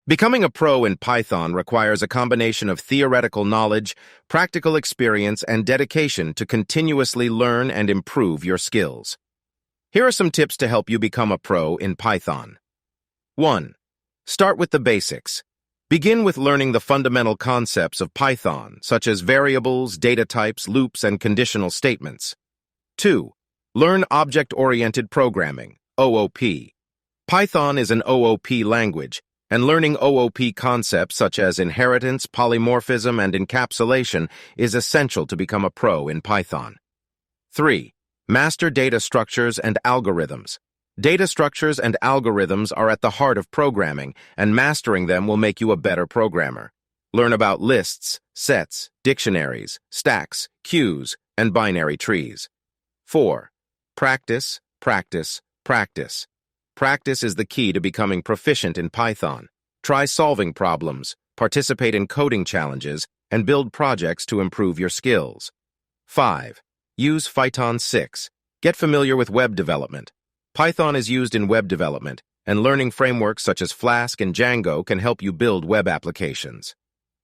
Becoming a pro in Python requires a combination of theoretical knowledge, practical experience, and dedication to continuously learn and improve your skills. Here are some tips to help you become a pro in Python. 1. Start with the basics. Begin with learning the fundamental concepts of Python, such as variables, data types, loops, and conditional statements. 2. Learn object-oriented programming, OOP. Python is an OOP language, and learning OOP concepts such as inheritance, polymorphism, and encapsulation is essential to become a pro in Python. 3. Master data structures and algorithms. Data structures and algorithms are at the heart of programming, and mastering them will make you a better programmer. Learn about lists, sets, dictionaries, stacks, queues, and binary trees. 4. Practice, practice, practice. Practice is the key to becoming proficient in Python. Try solving problems, participate in coding challenges, and build projects to improve your skills. 5. Use Python 6. Get familiar with web development. Python is used in web development, and learning frameworks such as Flask and Django can help you build web applications.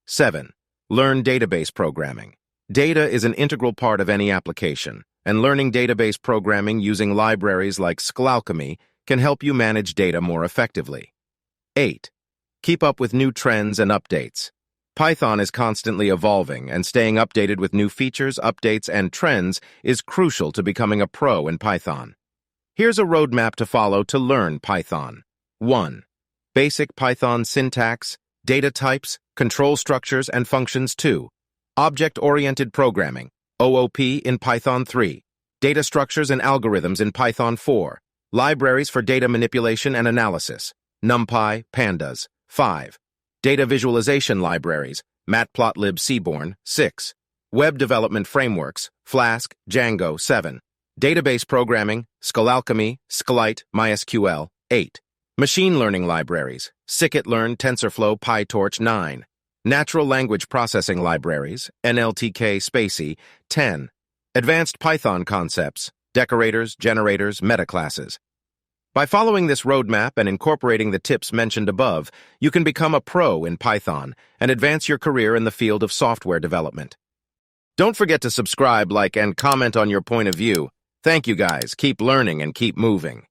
7. Learn database programming. Data is an integral part of any application, and learning database programming using libraries like Scholalchemy can help you manage data more effectively. 8. Keep up with new trends and updates. Python is constantly evolving, and staying updated with new features, updates, and trends is crucial to becoming a pro in Python. Here's a roadmap to follow to learn Python. 1. Basic Python syntax, data types, control structures, and functions. 2. Object-oriented programming, OOP in Python 3. Data structures and algorithms in Python 4. Libraries for data manipulation and analysis, NumPy, Pandas. 5. Data visualization libraries, Matplotlib, Seaborn. 6. Web development frameworks, Flask, Django. 7. Database programming, Scholalchemy, Scilite, MySQL. 8. Machine learning libraries, Scikit-learn, TensorFlow, PyTorch. 9. Natural language processing libraries, NLTK, Spatie. 10. Advanced Python concepts, decorators, generators, metaclasses. By following this roadmap and incorporating the tips mentioned above, you can become a pro in Python and advance your career in the field of software development. Don't forget to subscribe, like, and comment on your point of view. Thank you guys. Keep learning and keep moving.